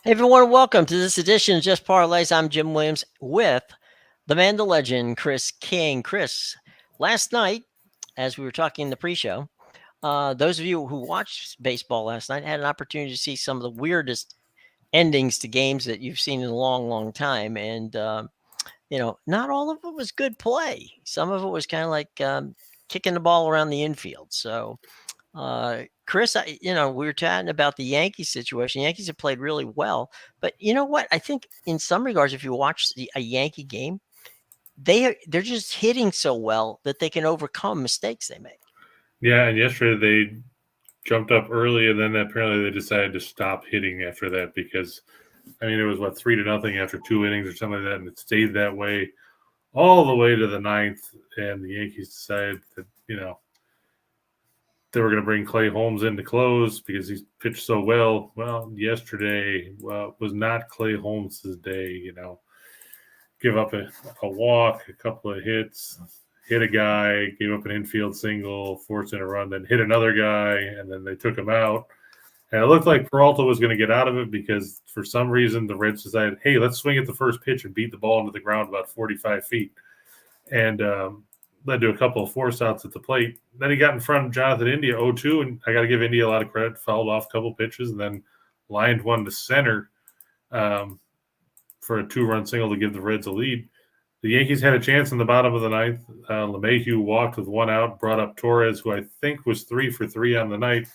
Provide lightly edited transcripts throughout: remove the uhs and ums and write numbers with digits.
Hey everyone, welcome to this edition of Just Parlays. I'm Jim Williams with the man, the legend, Chris King. Chris, last night, as we were talking in the pre-show, those of you who watched baseball last night had an opportunity to see some of the weirdest endings to games that you've seen in a long, long time. And, not all of it was good play. Some of it was kind of like kicking the ball around the infield. So, Chris, we were chatting about the Yankees situation. Yankees have played really well, but you know what? I think in some regards, if you watch a Yankee game, they're just hitting so well that they can overcome mistakes they make. Yeah, and yesterday they jumped up early, and then apparently they decided to stop hitting after that because, it was 3-0 after 2 innings or something like that, and it stayed that way all the way to the ninth. And the Yankees decided that they were going to bring Clay Holmes in to close because he's pitched so well. Well, yesterday was not Clay Holmes' day. Give up a walk, a couple of hits, hit a guy, gave up an infield single, forcing a run, then hit another guy, and then they took him out. And it looked like Peralta was going to get out of it because for some reason the Reds decided, hey, let's swing at the first pitch and beat the ball into the ground about 45 feet. And led to a couple of force outs at the plate. Then he got in front of Jonathan India 0-2, and I got to give India a lot of credit. Fouled off a couple pitches and then lined one to center for a 2-run single to give the Reds a lead. The Yankees had a chance in the bottom of the ninth. LeMahieu walked with 1 out, brought up Torres, who I think was 3 for 3 on the night.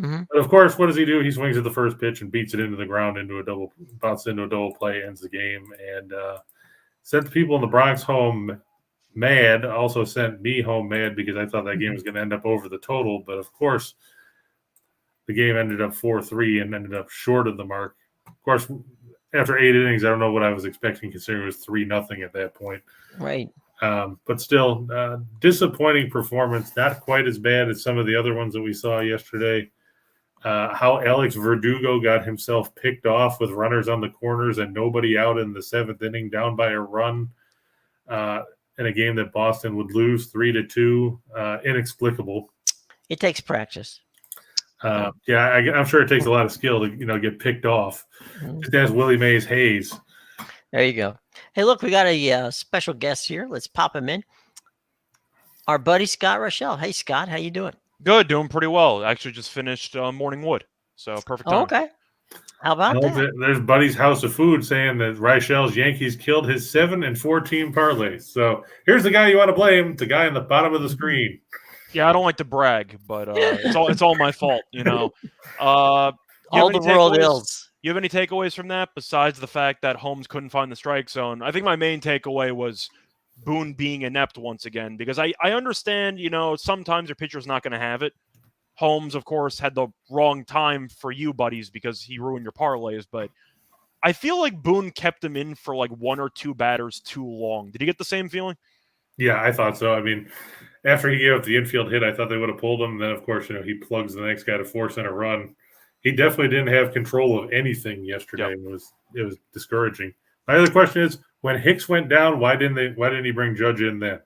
Mm-hmm. But of course, what does he do? He swings at the first pitch and beats it into the ground, bounces into a double play, ends the game, and sent the people in the Bronx home mad. Also sent me home mad because I thought that game was going to end up over the total. But of course, the game ended up 4-3 and ended up short of the mark. Of course, after 8 innings, I don't know what I was expecting, considering it was 3-0 at that point. Right. But still, disappointing performance. Not quite as bad as some of the other ones that we saw yesterday. How Alex Verdugo got himself picked off with runners on the corners and nobody out in the 7th inning, down by a run in a game that Boston would lose 3-2. Inexplicable. It takes practice. I'm sure it takes a lot of skill to get picked off. Mm-hmm. Just ask Willie Mays Hayes. There you go. Hey, look, we got a special guest here. Let's pop him in. Our buddy Scott Rochelle. Hey, Scott, how you doing? Good, doing pretty well. Actually, just finished Morning Wood, so perfect time. Okay. How about that? There's Buddy's House of Food saying that Rochelle's Yankees killed his 7 and 14 parlays. So here's the guy you want to blame, the guy on the bottom of the screen. Yeah, I don't like to brag, but it's all my fault, All the world ills. You have any takeaways from that besides the fact that Holmes couldn't find the strike zone? I think my main takeaway was Boone being inept once again, because I understand, sometimes your pitcher's not going to have it. Holmes, of course, had the wrong time for you, buddies, because he ruined your parlays, but I feel like Boone kept him in for like 1 or 2 batters too long. Did you get the same feeling? Yeah, I thought so. After he gave up the infield hit, I thought they would have pulled him. And then, of course, he plugs the next guy to force in a run. He definitely didn't have control of anything yesterday. Yep. It was discouraging. My other question is, when Hicks went down, why didn't he bring Judge in then?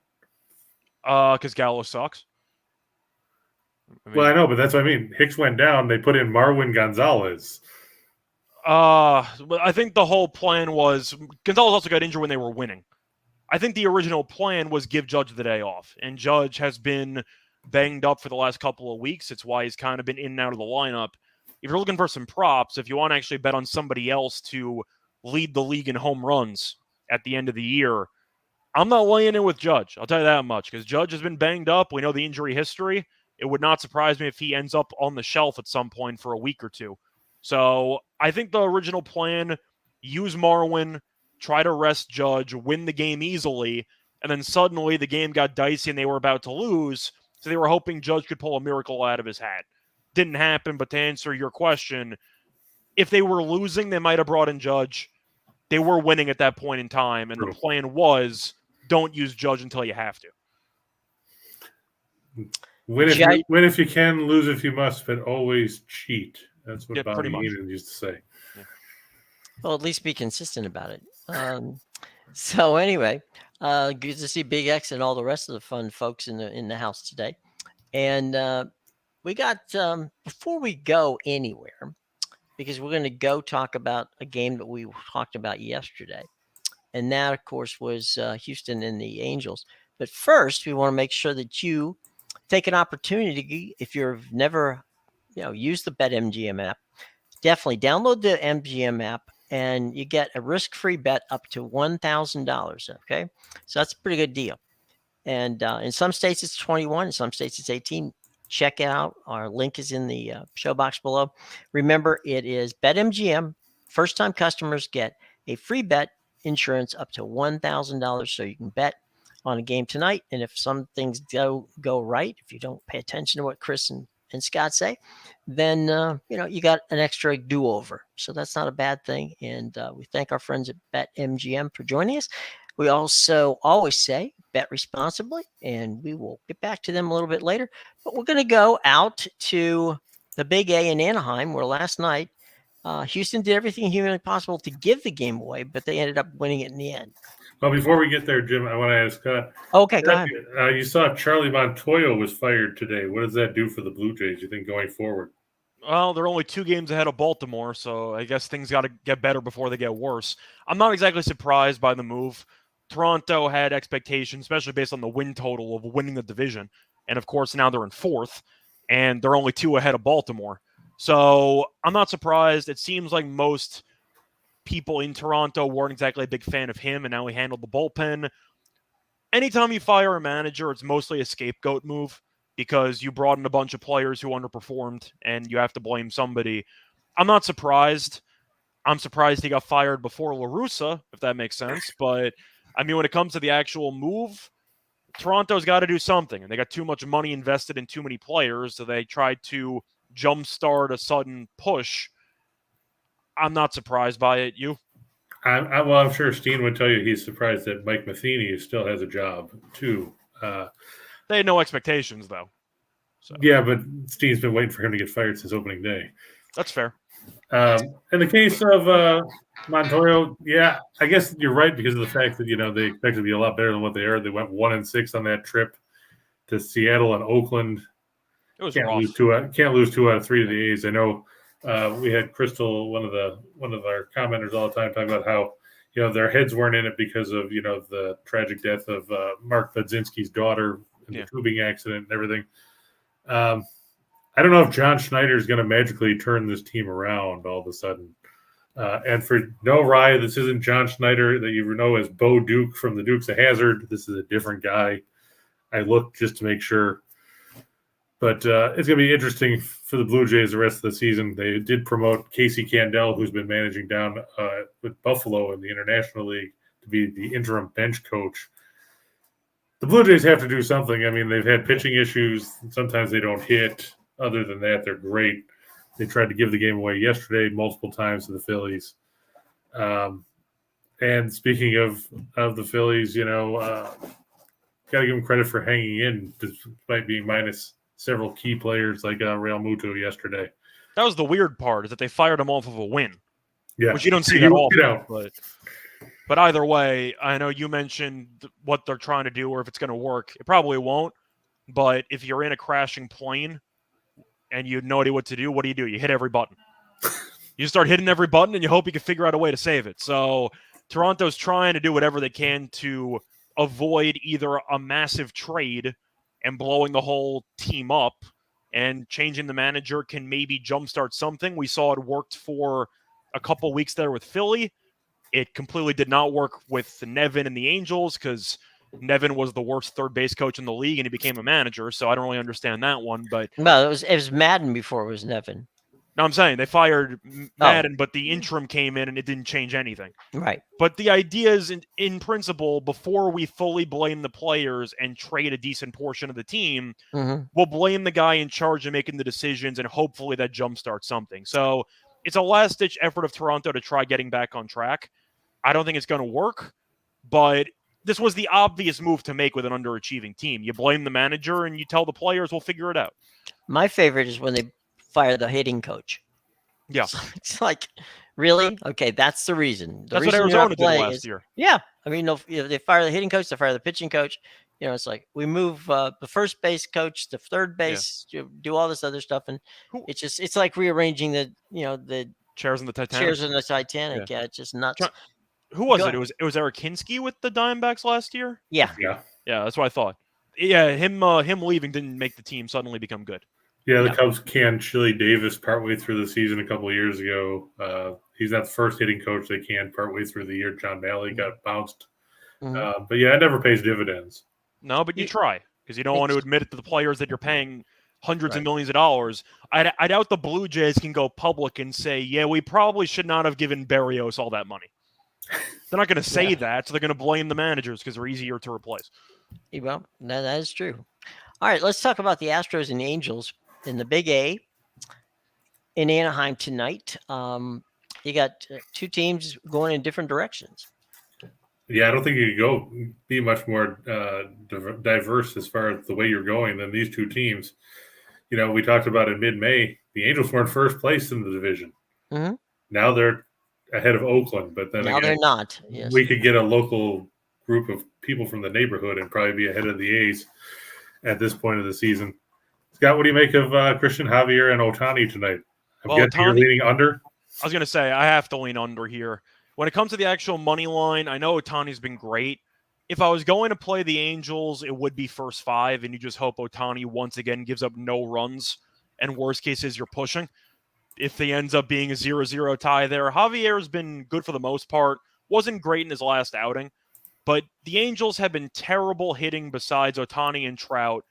Because Gallo sucks. I know, but that's what I mean. Hicks went down. They put in Marwin Gonzalez. I think the whole plan was Gonzalez also got injured when they were winning. I think the original plan was give Judge the day off, and Judge has been banged up for the last couple of weeks. It's why he's kind of been in and out of the lineup. If you're looking for some props, if you want to actually bet on somebody else to lead the league in home runs at the end of the year, I'm not laying in with Judge. I'll tell you that much, because Judge has been banged up. We know the injury history. It would not surprise me if he ends up on the shelf at some point for a week or two. So I think the original plan, use Marwin, try to rest Judge, win the game easily, and then suddenly the game got dicey and they were about to lose, so they were hoping Judge could pull a miracle out of his hat. Didn't happen, but to answer your question, if they were losing, they might have brought in Judge. They were winning at that point in time, and the plan was don't use Judge until you have to. Win if you can, lose if you must, but always cheat. That's what Bobby Heenan used to say. Yeah. Well, at least be consistent about it. So anyway, good to see Big X and all the rest of the fun folks in the house today. And we got before we go anywhere, because we're going to go talk about a game that we talked about yesterday. And that, of course, was Houston and the Angels. But first, we want to make sure that you take an opportunity, if you've never used the BetMGM app, definitely download the MGM app and you get a risk-free bet up to $1,000. Okay, so that's a pretty good deal. And in some states it's 21, in some states it's 18. Check it out. Our link is in the show box below. Remember, it is BetMGM. First-time customers get a free bet insurance up to $1,000, so you can bet on a game tonight. And if some things go right, if you don't pay attention to what Chris and Scott say, then you got an extra do-over. So that's not a bad thing. And we thank our friends at BetMGM for joining us. We also always say bet responsibly, and we will get back to them a little bit later. But we're going to go out to the Big A in Anaheim, where last night Houston did everything humanly possible to give the game away, but they ended up winning it in the end. Well, before we get there, Jim, I want to ask Scott. Okay, go ahead. You saw Charlie Montoyo was fired today. What does that do for the Blue Jays, you think, going forward? Well, they're only 2 games ahead of Baltimore, so I guess things got to get better before they get worse. I'm not exactly surprised by the move. Toronto had expectations, especially based on the win total of winning the division. And, of course, now they're in 4th, and they're only 2 ahead of Baltimore. So I'm not surprised. It seems like most people in Toronto weren't exactly a big fan of him, and now he handled the bullpen. Anytime you fire a manager, it's mostly a scapegoat move because you brought in a bunch of players who underperformed, and you have to blame somebody. I'm not surprised. I'm surprised he got fired before La Russa, if that makes sense. But, I mean, when it comes to the actual move, Toronto's got to do something. And they got too much money invested in too many players, so they tried to jumpstart a sudden push. I'm not surprised by it. You? I'm sure Steen would tell you he's surprised that Mike Matheny still has a job, too. They had no expectations, though. So. Yeah, but Steen's been waiting for him to get fired since opening day. That's fair. In the case of Montoyo, yeah, I guess you're right because of the fact that, they expect to be a lot better than what they are. They went 1-6 on that trip to Seattle and Oakland. It was can't rough. lose 2 out of 3 to the A's. I know we had Crystal, one of our commenters all the time, talking about how their heads weren't in it because of the tragic death of Mark Budzinski's daughter in the tubing accident and everything. I don't know if John Schneider is going to magically turn this team around all of a sudden. And for no Rye, this isn't John Schneider that you know as Bo Duke from the Dukes of Hazzard. This is a different guy. I looked just to make sure. But it's going to be interesting for the Blue Jays the rest of the season. They did promote Casey Candell, who's been managing down with Buffalo in the International League, to be the interim bench coach. The Blue Jays have to do something. I mean, they've had pitching issues. Sometimes they don't hit. Other than that, they're great. They tried to give the game away yesterday multiple times to the Phillies. And speaking of the Phillies, got to give them credit for hanging in despite being minus several key players like Real Muto yesterday. That was the weird part, is that they fired him off of a win. Yeah. Which you don't see that often. But either way, I know you mentioned what they're trying to do or if it's going to work. It probably won't. But if you're in a crashing plane and you have no idea what to do, what do? You hit every button. You start hitting every button and you hope you can figure out a way to save it. So Toronto's trying to do whatever they can to avoid either a massive trade and blowing the whole team up, and changing the manager can maybe jumpstart something. We saw it worked for a couple weeks there with Philly. It completely did not work with Nevin and the Angels because Nevin was the worst third base coach in the league and he became a manager, so I don't really understand that one. But well, it was Madden before it was Nevin. No, I'm saying they fired Madden, but the interim came in and it didn't change anything. Right. But the idea is, in principle, before we fully blame the players and trade a decent portion of the team, we'll blame the guy in charge of making the decisions, and hopefully that jumpstarts something. So it's a last-ditch effort of Toronto to try getting back on track. I don't think it's going to work, but this was the obvious move to make with an underachieving team. You blame the manager and you tell the players, we'll figure it out. My favorite is when they fire the hitting coach. Yeah. It's like, really? Okay, that's the reason. That's what Arizona did last year. Yeah. I mean, if they fire the hitting coach, they fire the pitching coach. It's like we move the first base coach to third base, do all this other stuff. And it's like rearranging the Chairs in the Titanic. Cheers in the Titanic. Yeah, it's just nuts. Who was Go it? It was Eric Kinski with the Diamondbacks last year. Yeah. Yeah, that's what I thought. Yeah, him leaving didn't make the team suddenly become good. Yeah, the Cubs canned Chili Davis partway through the season a couple of years ago. He's not the first hitting coach they canned partway through the year. John Malley got bounced. But yeah, it never pays dividends. No, but you try because you don't want to admit it to the players that you're paying hundreds of millions of dollars. I doubt the Blue Jays can go public and say, yeah, we probably should not have given Berrios all that money. They're not going to say that, so they're going to blame the managers because they're easier to replace. Well, that is true. All right, let's talk about the Astros and the Angels in the Big A in Anaheim tonight. You got two teams going in different directions. Yeah, I don't think you could be much more diverse as far as the way you're going than these two teams. You know, we talked about in mid-May, the Angels were in first place in the division. Mm-hmm. Now they're ahead of Oakland, but then now again, they're not. Yes. We could get a local group of people from the neighborhood and probably be ahead of the A's at this point of the season. Scott, what do you make of Christian Javier and Ohtani tonight? You're leaning under? I was going to say, I have to lean under here. When it comes to the actual money line, I know Ohtani's been great. If I was going to play the Angels, it would be first five, and you just hope Ohtani once again gives up no runs, and worst case is you're pushing. If they ends up being a 0-0 tie there, Javier's been good for the most part. Wasn't great in his last outing, but the Angels have been terrible hitting besides Ohtani and Trout,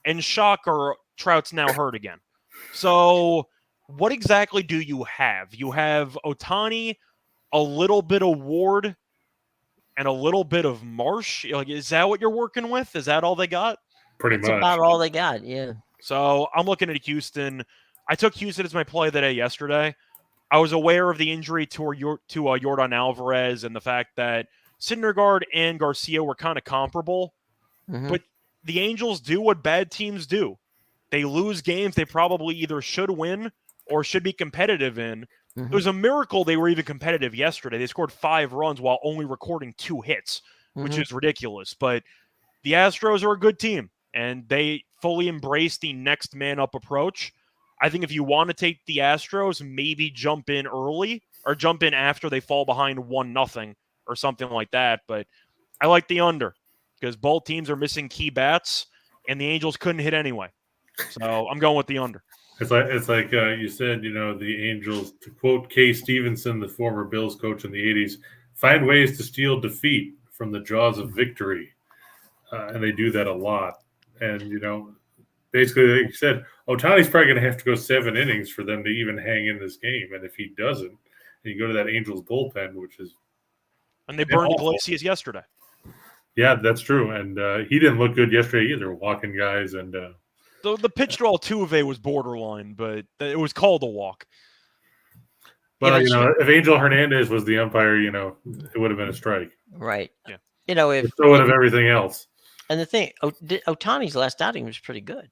and shocker, Trout's now hurt again. So what exactly do you have? You have Ohtani, a little bit of Ward, and a little bit of Marsh. Like, is that what you're working with? Is that all they got? Pretty much. That's about all they got, yeah. So I'm looking at Houston. I took Houston as my play of the day yesterday. I was aware of the injury to Yordan Alvarez and the fact that Syndergaard and Garcia were kind of comparable. Mm-hmm. But the Angels do what bad teams do. They lose games they probably either should win or should be competitive in. Mm-hmm. It was a miracle they were even competitive yesterday. They scored 5 runs while only recording 2 hits, which is ridiculous. But the Astros are a good team, and they fully embrace the next man up approach. I think if you want to take the Astros, maybe jump in early or jump in after they fall behind 1-0 or something like that. But I like the under because both teams are missing key bats, and the Angels couldn't hit anyway. So I'm going with the under. It's like you said, you know, the Angels, to quote Kay Stevenson, the former Bills coach in the 80s, find ways to steal defeat from the jaws of victory. And they do that a lot. And, you know, basically, like you said, Ohtani's probably going to have to go 7 innings for them to even hang in this game. And if he doesn't, you go to that Angels bullpen, which is... And they burned Iglesias yesterday. Yeah, that's true. And he didn't look good yesterday either, walking guys and... The pitch to Altuve was borderline, but it was called a walk. Well, you know, if Angel Hernandez was the umpire, you know, it would have been a strike. Right. Yeah. You know, if so would have everything else. And the thing, Ohtani's last outing was pretty good.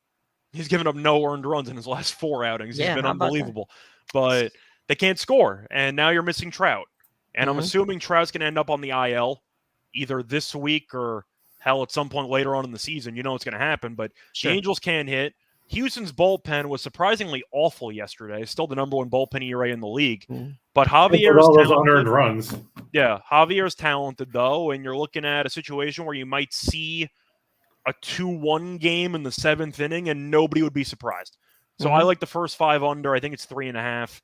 He's given up no earned runs in his last 4 outings. He's been unbelievable. But they can't score, and now you're missing Trout. And I'm assuming Trout's going to end up on the IL either this week or hell at some point later on in the season. You know what's going to happen, but the Angels can hit. Houston's bullpen was surprisingly awful yesterday. Still the number 1 bullpen ERA in the league. But Javier's all those unearned runs. Yeah, Javier's talented, though, and you're looking at a situation where you might see a 2-1 game in the 7th inning, and nobody would be surprised. So I like the first 5 under. I think it's 3.5.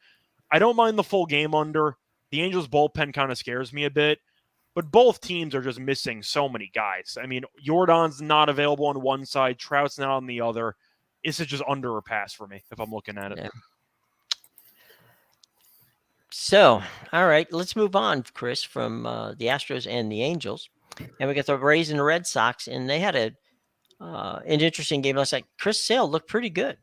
I don't mind the full game under. The Angels' bullpen kind of scares me a bit. But both teams are just missing so many guys. I mean, Jordan's not available on one side. Trout's not on the other. This is just under or pass for me if I'm looking at it. Yeah. So, all right, let's move on, Chris, from the Astros and the Angels. And we got the Rays and the Red Sox, and they had an interesting game last night. Chris Sale looked pretty good.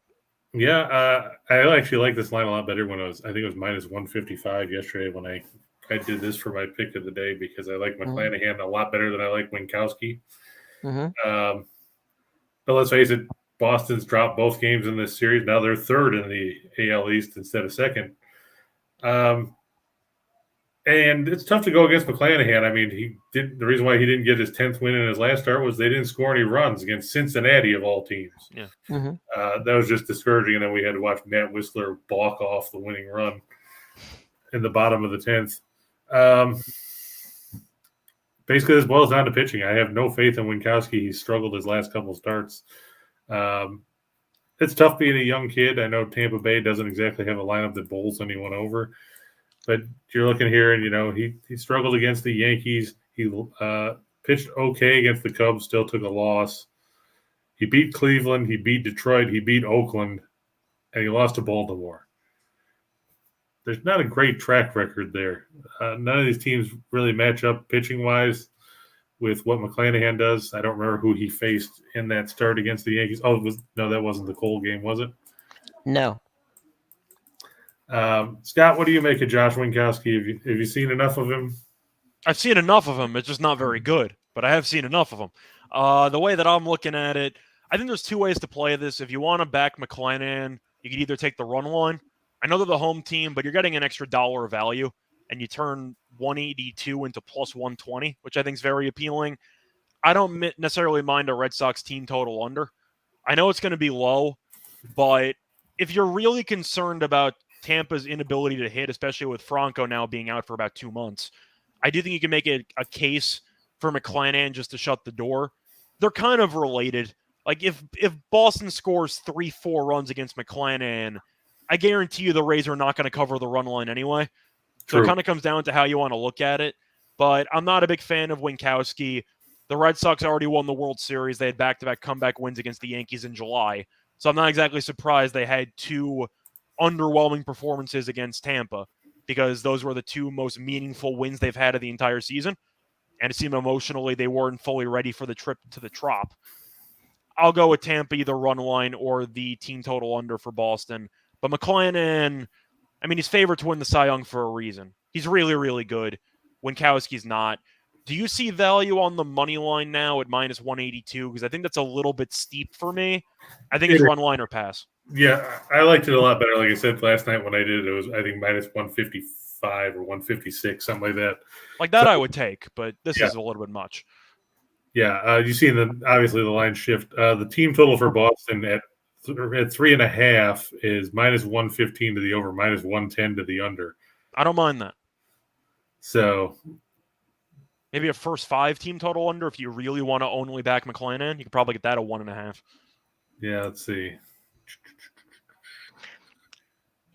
Yeah, I actually like this line a lot better when I think it was minus 155 yesterday when I did this for my pick of the day because I like McClanahan a lot better than I like Winkowski. But let's face it, Boston's dropped both games in this series. Now they're 3rd in the AL East instead of 2nd. And it's tough to go against McClanahan. I mean, the reason why he didn't get his 10th win in his last start was they didn't score any runs against Cincinnati of all teams. Yeah. That was just discouraging. And then we had to watch Matt Whistler balk off the winning run. in the bottom of the 10th. Basically, this boils down to pitching. I have no faith in Winkowski. He's struggled his last couple starts. It's tough being a young kid. I know Tampa Bay doesn't exactly have a lineup that bowls anyone over, but you're looking here, and he struggled against the Yankees. He pitched okay against the Cubs, still took a loss. He beat Cleveland, he beat Detroit, he beat Oakland, and he lost to Baltimore. There's not a great track record there. None of these teams really match up pitching-wise with what McClanahan does. I don't remember who he faced in that start against the Yankees. Oh, that wasn't the Cole game, was it? No. Scott, what do you make of Josh Winkowski? Have you seen enough of him? I've seen enough of him. It's just not very good, but I have seen enough of him. The way that I'm looking at it, I think there's two ways to play this. If you want to back McClanahan, you could either take the run line. I know they're the home team, but you're getting an extra $1 of value, and you turn 182 into plus 120, which I think is very appealing. I don't necessarily mind a Red Sox team total under. I know it's going to be low, but if you're really concerned about Tampa's inability to hit, especially with Franco now being out for about 2 months, I do think you can make it a case for McClanahan just to shut the door. They're kind of related. Like if Boston scores 3-4 runs against McClanahan, I guarantee you the Rays are not going to cover the run line anyway. So True. It kind of comes down to how you want to look at it. But I'm not a big fan of Winkowski. The Red Sox already won the World Series. They had back-to-back comeback wins against the Yankees in July. So I'm not exactly surprised they had 2 underwhelming performances against Tampa, because those were the 2 most meaningful wins they've had of the entire season. And it seemed emotionally they weren't fully ready for the trip to the Trop. I'll go with Tampa, either run line or the team total under for Boston. But McClanahan, I mean, he's favored to win the Cy Young for a reason. He's really, really good. Winkowski's not. Do you see value on the money line now at minus 182? Because I think that's a little bit steep for me. I think it's run line or pass. Yeah, I liked it a lot better. Like I said last night when I did it, it was, I think, minus 155 or 156, something like that. Like that I would take, but this is a little bit much. Yeah, you see obviously the line shift. The team total for Boston at 3.5 is minus 115 to the over, minus 110 to the under. I don't mind that. So maybe a first 5 team total under if you really want to only back McClanahan. You could probably get that at 1.5. Yeah, let's see.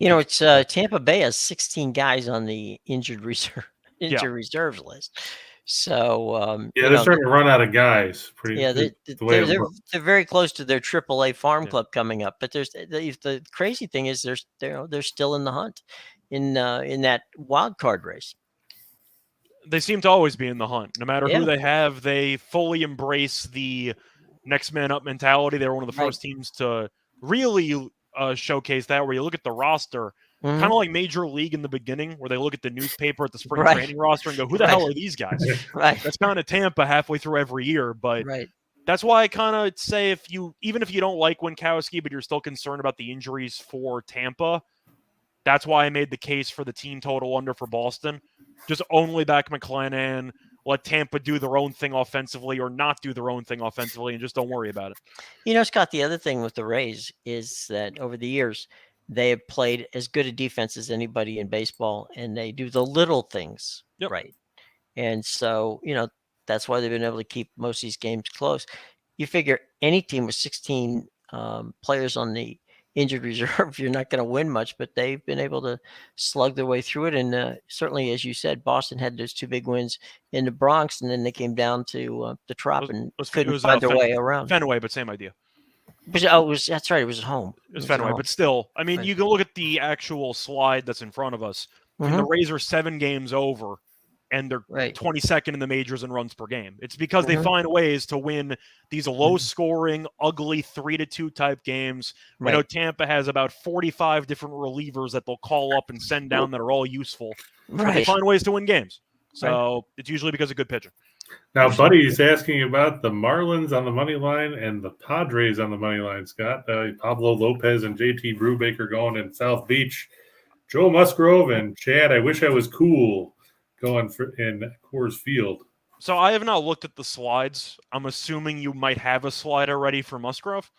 It's Tampa Bay has 16 guys on the injured reserves list. So they're starting to run out of guys. They're very close to their AAA farm club coming up. But there's the crazy thing is they're still in the hunt in that wild card race. They seem to always be in the hunt. No matter who they have, they fully embrace the next man up mentality. They were one of the first teams to really showcase that, where you look at the roster, kind of like Major League in the beginning, where they look at the newspaper at the spring training roster and go, who the hell are these guys? That's kind of Tampa halfway through every year. But that's why I kind of say even if you don't like Winkowski, but you're still concerned about the injuries for Tampa, that's why I made the case for the team total under for Boston. Just only back McClanahan, let Tampa do their own thing offensively or not do their own thing offensively, and just don't worry about it. Scott, the other thing with the Rays is that over the years, they have played as good a defense as anybody in baseball, and they do the little things right. And so, that's why they've been able to keep most of these games close. You figure any team with 16 players on the injured reserve, you're not going to win much, but they've been able to slug their way through it. And certainly, as you said, Boston had those 2 big wins in the Bronx, and then they came down to the Trop and couldn't find their way around. Fenway, but same idea. That's right. It was at home. It was Fenway, but still, I mean, you can look at the actual slide that's in front of us. And the Rays are 7 games over, and they're 22nd in the majors in runs per game. It's because they find ways to win these low-scoring, ugly 3-2 type games. I know Tampa has about 45 different relievers that they'll call up and send down that are all useful. They find ways to win games. So it's usually because of good pitching. Now, Buddy's asking about the Marlins on the money line and the Padres on the money line, Scott. Pablo Lopez and JT Brubaker going in South Beach. Joe Musgrove and Chad, I wish I was cool, going in Coors Field. So I have not looked at the slides. I'm assuming you might have a slide already for Musgrove.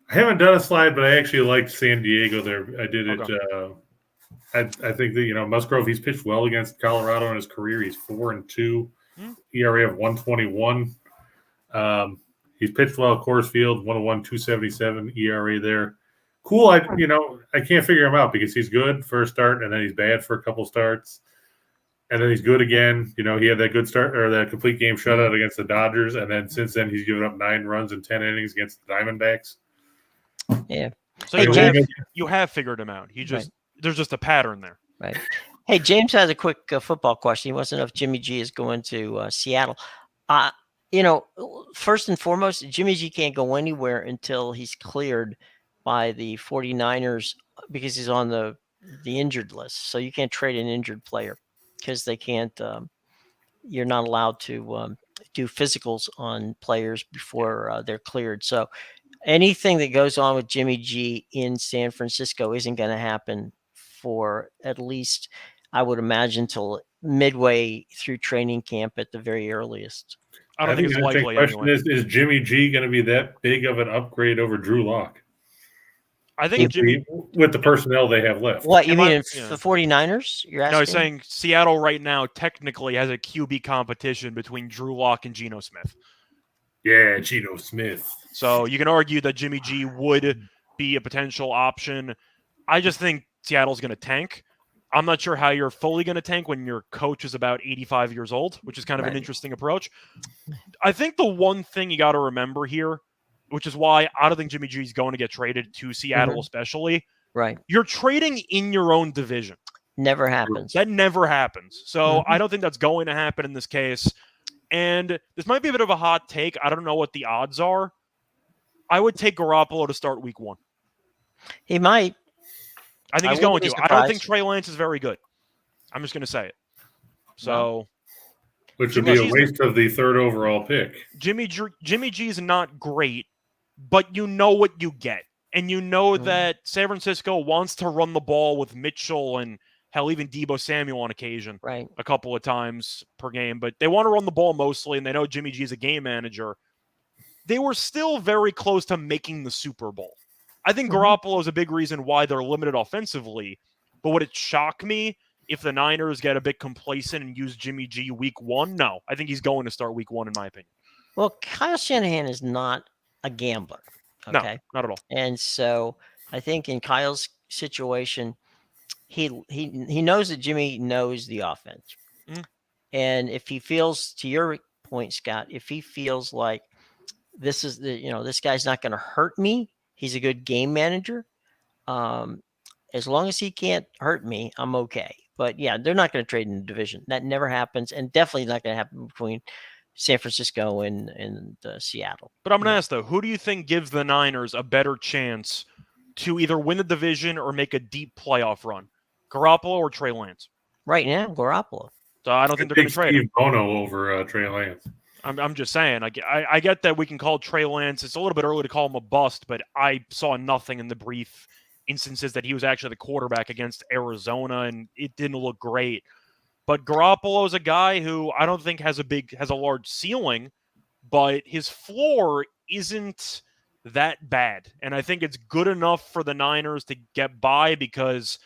I haven't done a slide, but I actually liked San Diego there. I did it I think that Musgrove, he's pitched well against Colorado in his career. He's 4-2, ERA of 1.21. He's pitched well at Coors Field, 101, 277 ERA there. Cool. I can't figure him out because he's good for a start and then he's bad for a couple starts. And then he's good again. He had that good start or that complete game shutout against the Dodgers. And then since then, he's given up 9 runs in 10 innings against the Diamondbacks. Yeah. So you have figured him out. There's just a pattern there. Right. Hey, James has a quick football question. He wants to know if Jimmy G is going to Seattle. First and foremost, Jimmy G can't go anywhere until he's cleared by the 49ers because he's on the injured list. So you can't trade an injured player because they can't. You're not allowed to do physicals on players before they're cleared. So anything that goes on with Jimmy G in San Francisco isn't going to happen for at least, I would imagine, till midway through training camp at the very earliest. I don't think it's likely. The question is Jimmy G going to be that big of an upgrade over Drew Lock? I think Jimmy, with the personnel they have left. What you mean, the 49ers? You're asking? No, he's saying Seattle right now technically has a QB competition between Drew Lock and Geno Smith. Yeah, Geno Smith. So you can argue that Jimmy G would be a potential option. I just think Seattle's going to tank. I'm not sure how you're fully going to tank when your coach is about 85 years old, which is kind of an interesting approach. I think the one thing you got to remember here, which is why I don't think Jimmy G is going to get traded to Seattle, especially. Right. You're trading in your own division. Never happens. That never happens. So I don't think that's going to happen in this case. And this might be a bit of a hot take. I don't know what the odds are. I would take Garoppolo to start week 1. He might. I think he's going to. I don't think Trey Lance is very good. I'm just going to say it. So, which would be a waste of the 3rd overall pick. Jimmy G is not great, but you know what you get. And you know that San Francisco wants to run the ball with Mitchell and hell, even Deebo Samuel on occasion, a couple of times per game. But they want to run the ball mostly, and they know Jimmy G is a game manager. They were still very close to making the Super Bowl. I think Garoppolo is a big reason why they're limited offensively. But would it shock me if the Niners get a bit complacent and use Jimmy G week 1? No, I think he's going to start week 1 in my opinion. Well, Kyle Shanahan is not a gambler. Okay? No, not at all. And so I think in Kyle's situation, he knows that Jimmy knows the offense. And if he feels, to your point, Scott, if he feels like this guy's not going to hurt me, he's a good game manager. As long as he can't hurt me, I'm okay. But yeah, they're not going to trade in the division. That never happens, and definitely not going to happen between San Francisco and Seattle. But I'm going to ask though, who do you think gives the Niners a better chance to either win the division or make a deep playoff run? Garoppolo or Trey Lance? Right now, Garoppolo. So I don't think they're going to trade Steve Bono over Trey Lance. I'm just saying. I get that we can call Trey Lance. It's a little bit early to call him a bust, but I saw nothing in the brief instances that he was actually the quarterback against Arizona, and it didn't look great. But Garoppolo is a guy who I don't think has a large ceiling, but his floor isn't that bad. And I think it's good enough for the Niners to get by because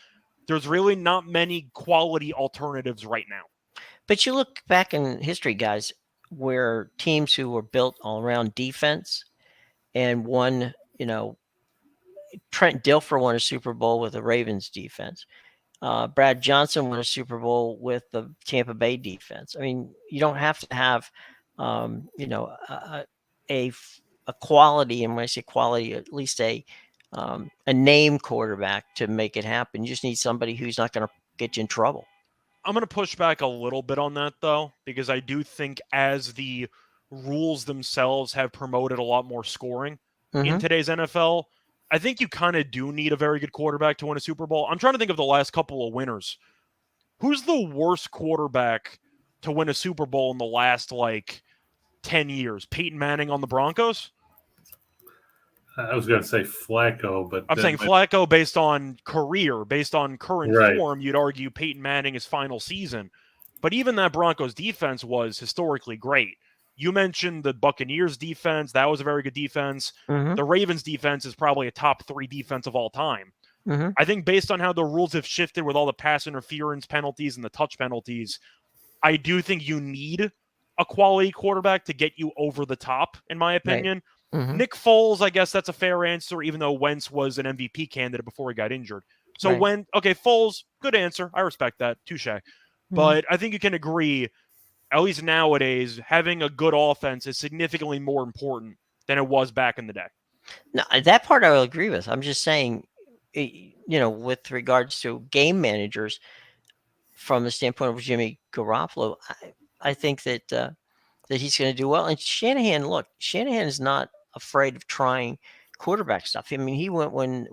there's really not many quality alternatives right now. But you look back in history, guys, where teams who were built all around defense and won, Trent Dilfer won a Super Bowl with the Ravens defense. Brad Johnson won a Super Bowl with the Tampa Bay defense. I mean, you don't have to have, a quality, and when I say quality, at least a name quarterback to make it happen. You just need somebody who's not going to get you in trouble. I'm going to push back a little bit on that, though, because I do think as the rules themselves have promoted a lot more scoring in today's NFL, I think you kind of do need a very good quarterback to win a Super Bowl. I'm trying to think of the last couple of winners. Who's the worst quarterback to win a Super Bowl in the last, 10 years? Peyton Manning on the Broncos? I was going to say Flacco, but I'm saying Flacco based on career, based on current form. You'd argue Peyton Manning his final season. But even that Broncos defense was historically great. You mentioned the Buccaneers defense. That was a very good defense. The Ravens defense is probably a top 3 defense of all time. Mhm. I think based on how the rules have shifted with all the pass interference penalties and the touch penalties, I do think you need a quality quarterback to get you over the top, in my opinion. Mhm. Nick Foles, I guess that's a fair answer, even though Wentz was an MVP candidate before he got injured. So Right. Foles, good answer. I respect that. Touche. Mhm. But I think you can agree, at least nowadays, having a good offense is significantly more important than it was back in the day. No, that part I will agree with. I'm just saying, with regards to game managers, from the standpoint of Jimmy Garoppolo, I think that he's going to do well. And Shanahan is not afraid of trying quarterback stuff. I mean, he went when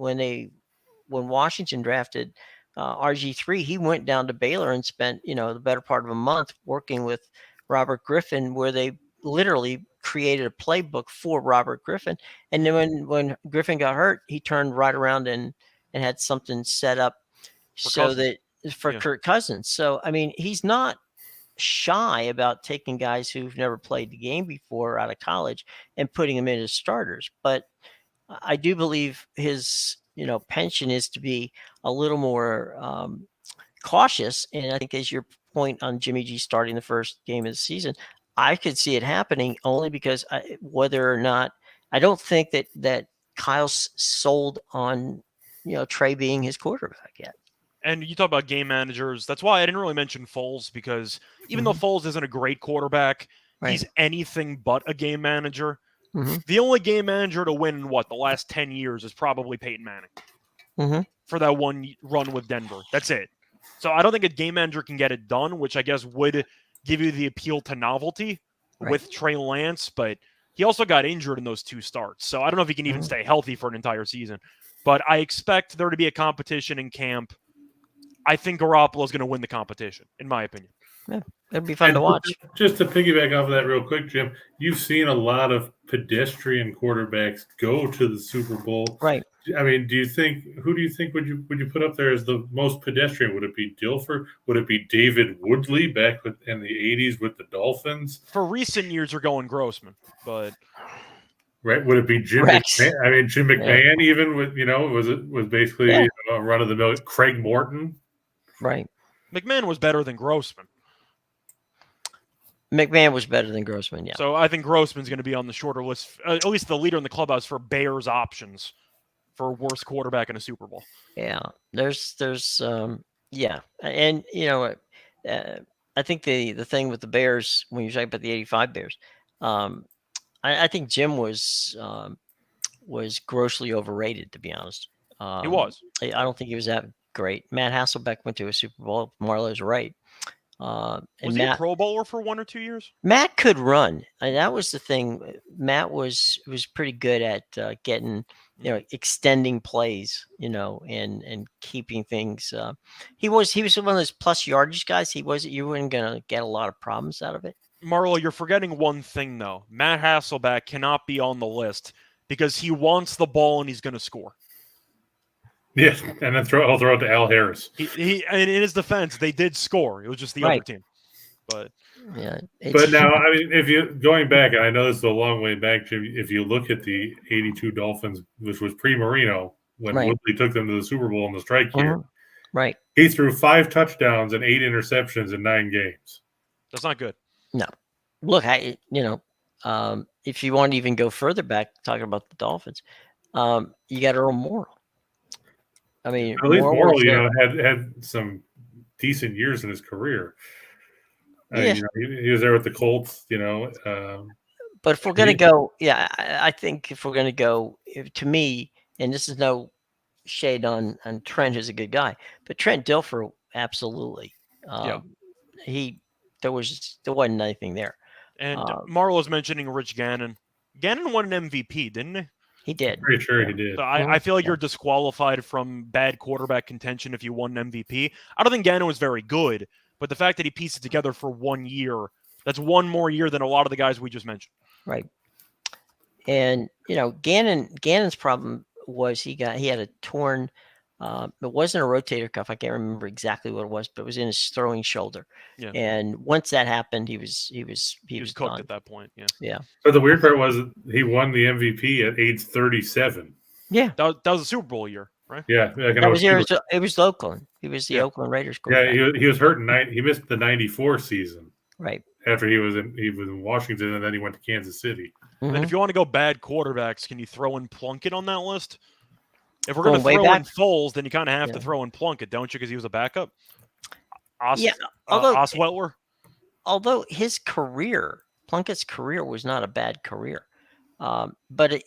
Washington drafted RG3, he went down to Baylor and spent the better part of a month working with Robert Griffin, where they literally created a playbook for Robert Griffin. And then when Griffin got hurt, he turned right around and had something set up For so Cousins. that for Yeah. Kirk Cousins. So I mean, he's not shy about taking guys who've never played the game before out of college and putting them in as starters. But I do believe his penchant is to be a little more cautious. And I think, as your point on Jimmy G starting the first game of the season, I could see it happening only because whether or not I don't think that Kyle's sold on Trey being his quarterback yet. And you talk about game managers. That's why I didn't really mention Foles, because even though Foles isn't a great quarterback, he's anything but a game manager. Mm-hmm. The only game manager to win in the last 10 years is probably Peyton Manning Mm-hmm. for that one run with Denver. That's it. So I don't think a game manager can get it done, which I guess would give you the appeal to novelty with Trey Lance, but he also got injured in those two starts. So I don't know if he can even stay healthy for an entire season. But I expect there to be a competition in camp. I think Garoppolo is going to win the competition, in my opinion. Yeah, it'd be fun to watch. Just to piggyback off of that real quick, Jim, you've seen a lot of pedestrian quarterbacks go to the Super Bowl. Right. I mean, who do you think would you put up there as the most pedestrian? Would it be Dilfer? Would it be David Woodley back in the 80s with the Dolphins? For recent years, we're going Grossman, but right. Would it be Jim Rex. McMahon? I mean, Jim McMahon even was basically a run of the mill. Craig Morton. Right. McMahon was better than Grossman. McMahon was better than Grossman, yeah. So I think Grossman's going to be on the shorter list, at least the leader in the clubhouse for Bears options for worst quarterback in a Super Bowl. Yeah, there's yeah, and I think the thing with the Bears, when you talk about the '85 Bears, I think Jim was grossly overrated, to be honest. He was. I don't think he was that great. Matt Hasselbeck went to a Super Bowl. Marlowe's right. Was he a Pro Bowler for 1 or 2 years? Matt could run. And that was the thing. Matt was pretty good at getting, extending plays, and keeping things. He was one of those plus yardage guys. You weren't going to get a lot of problems out of it. Marlo, you're forgetting one thing, though. Matt Hasselbeck cannot be on the list because he wants the ball and he's going to score. Yes, and then I'll throw it to Al Harris. He and in his defense, they did score. It was just the other team. But yeah. But now, I mean, if you going back, and I know this is a long way back, Jim. If you look at the '82 Dolphins, which was pre-Marino, when Woodley took them to the Super Bowl in the strike year, right? He threw 5 touchdowns and 8 interceptions in 9 games. That's not good. No, look, if you want to even go further back, talking about the Dolphins, you got Earl Morrall. I mean, at least Morrall, had some decent years in his career. He was there with the Colts, But if we're going to go, I think if we're going to go, to me, and this is no shade on Trent, who's a good guy, but Trent Dilfer, absolutely. There wasn't anything there. And Marlo was mentioning Rich Gannon. Gannon won an MVP, didn't he? He did. Pretty sure he did. So I feel like you're disqualified from bad quarterback contention if you won an MVP. I don't think Gannon was very good, but the fact that he pieced it together for 1 year, that's one more year than a lot of the guys we just mentioned. Right. And, Gannon's problem was he had a torn, it wasn't a rotator cuff. I can't remember exactly what it was, but it was in his throwing shoulder. Yeah. And once that happened, he was cooked done at that point. Yeah. Yeah. But the weird part was he won the MVP at age 37. Yeah. That was a Super Bowl year. right? Yeah, I That was it was Oakland. He was the Oakland Raiders quarterback. Yeah, he was hurt he missed the '94 season. Right. After he was in Washington, and then he went to Kansas City. And then if you want to go bad quarterbacks, can you throw in Plunkett on that list? If we're Going going to way throw back? in Foles, then you kind of have to throw in Plunkett, don't you? Because he was a backup. Although Osweiler. His career, Plunkett's career, was not a bad career, but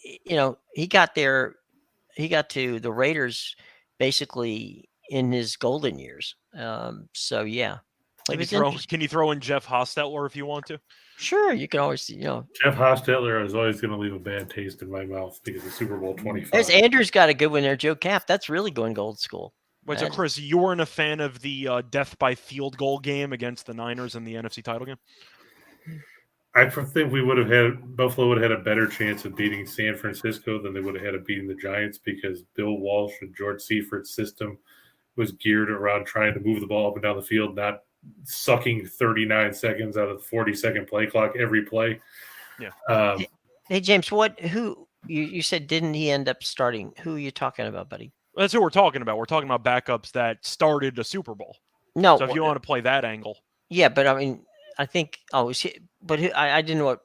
he got there. He got to the Raiders basically in his golden years. So yeah, Can you throw in Jeff Hostetler if you want to? Sure, you can always Jeff Hostetler is always going to leave a bad taste in my mouth because of Super Bowl 25. There's Andrew's got a good one there. Joe Kapp, that's really going gold school. Wait, so Chris, you weren't a fan of the death by field goal game against the Niners in the NFC title game? I think Buffalo would have had a better chance of beating San Francisco than they would have had of beating the Giants because Bill Walsh and George Seifert's system was geared around trying to move the ball up and down the field, not sucking 39 seconds out of the 40-second play clock every play. Yeah. Hey, James, who you said didn't he end up starting? Who are you talking about, buddy? That's who we're talking about. We're talking about backups that started a Super Bowl. No. So if you want to play that angle. Yeah, but I mean, I think, I didn't know what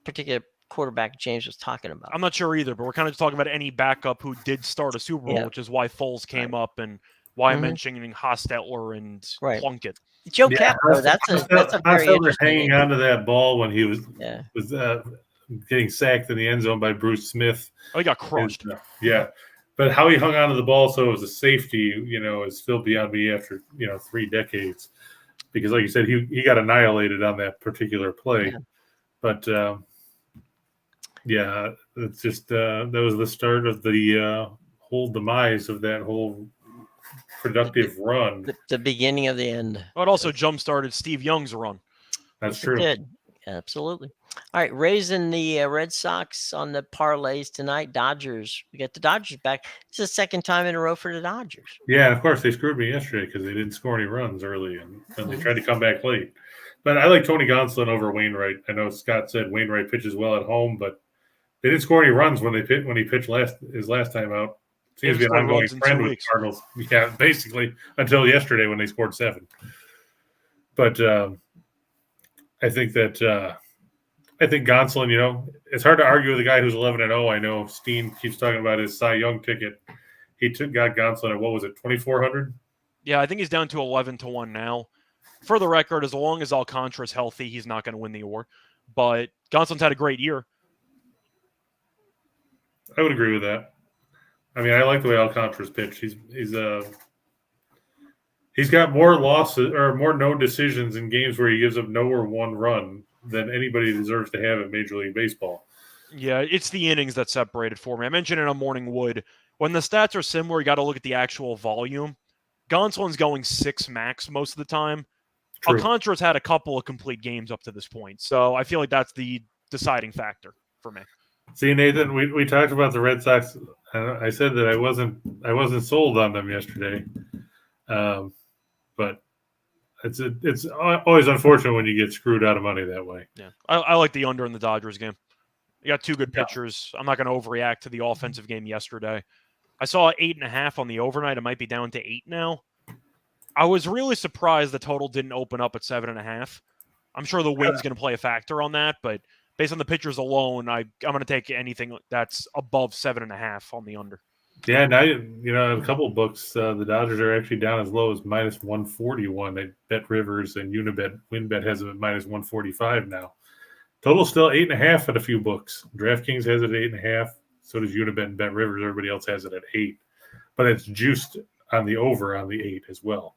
particular quarterback James was talking about. I'm not sure either, but we're kind of just talking about any backup who did start a Super Bowl, which is why Foles came up and why I'm mentioning Hostetler and Plunkett. Joe Kapp, that's a very interesting hanging onto that ball when he was getting sacked in the end zone by Bruce Smith. Oh, he got crushed. But how he hung onto the ball so it was a safety, is still beyond me after 3 decades. Because, like you said, he got annihilated on that particular play. Yeah. But it's just that was the start of the whole demise of that whole productive run. The beginning of the end. Well, it also jump-started Steve Young's run. That's true. It did. Absolutely. All right, raising the Red Sox on the parlays tonight. Dodgers. We got the Dodgers back. It's the second time in a row for the Dodgers. Yeah, and of course they screwed me yesterday because they didn't score any runs early, and they tried to come back late. But I like Tony Gonsolin over Wainwright. I know Scott said Wainwright pitches well at home, but they didn't score any runs when he pitched his last time out. Seems to be an ongoing trend with the Cardinals. Yeah, basically until yesterday when they scored 7. But I think Gonsolin, it's hard to argue with a guy who's 11-0. I know Steen keeps talking about his Cy Young ticket. He got Gonsolin at, what was it, 2,400? Yeah, I think he's down to 11-1 now. For the record, as long as Alcantara's healthy, he's not going to win the award. But Gonsolin's had a great year. I would agree with that. I mean, I like the way Alcantara's pitched. He's got more losses or more no decisions in games where he gives up no or 1 run than anybody deserves to have in Major League Baseball. Yeah, it's the innings that separated for me. I mentioned it on Morning Wood. When the stats are similar, you got to look at the actual volume. Gonsolin's going 6 max most of the time. True. Alcantara's had a couple of complete games up to this point, so I feel like that's the deciding factor for me. See, Nathan, we talked about the Red Sox. I said that I wasn't sold on them yesterday, but it's always unfortunate when you get screwed out of money that way. Yeah, I like the under in the Dodgers game. You got 2 good pitchers. I'm not going to overreact to the offensive game yesterday. I saw 8.5 on the overnight. It might be down to 8 now. I was really surprised the total didn't open up at 7.5. I'm sure the wind's going to play a factor on that, but based on the pitchers alone, I'm going to take anything that's above 7.5 on the under. Yeah, now a couple of books, the Dodgers are actually down as low as -141. They Bet Rivers and Unibet WinBet has it at -145 now. Total still 8.5 at a few books. DraftKings has it at 8.5. So does Unibet and Bet Rivers. Everybody else has it at 8, but it's juiced on the over on the 8 as well.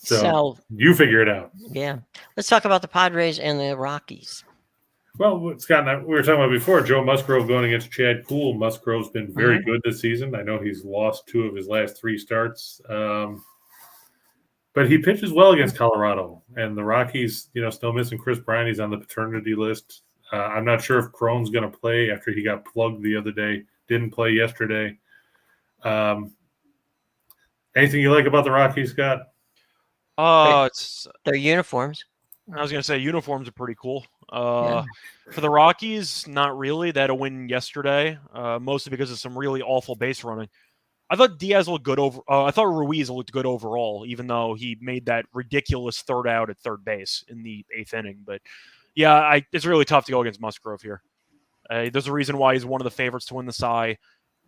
So you figure it out. Yeah. Let's talk about the Padres and the Rockies. Well, Scott and I, we were talking about before, Joe Musgrove going against Chad Kuhl. Musgrove's been very good this season. I know he's lost 2 of his last 3 starts. But he pitches well against Colorado. And the Rockies, still missing Chris Bryant. He's on the paternity list. I'm not sure if Cron's going to play after he got plugged the other day. Didn't play yesterday. Anything you like about the Rockies, Scott? It's their uniforms. I was going to say uniforms are pretty cool. For the Rockies, not really. They had a win yesterday, mostly because of some really awful base running. I thought Diaz looked good I thought Ruiz looked good overall, even though he made that ridiculous third out at third base in the 8th inning. But yeah, it's really tough to go against Musgrove here. There's a reason why he's one of the favorites to win the Cy.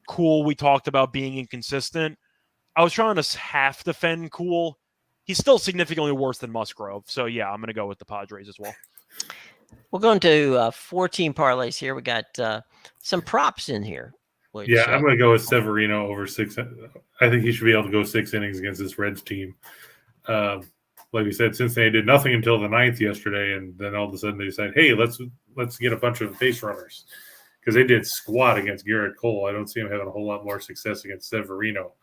Cool, we talked about being inconsistent. I was trying to half defend Cool. He's still significantly worse than Musgrove. So yeah, I'm going to go with the Padres as well. We're going to 14 parlays here. We got some props in here. Which, yeah, I'm going to go with Severino over 6. I think he should be able to go 6 innings against this Reds team. Like we said, Cincinnati did nothing until the 9th yesterday, and then all of a sudden they decided, hey, let's get a bunch of base runners, because they did squat against Garrett Cole. I don't see him having a whole lot more success against Severino.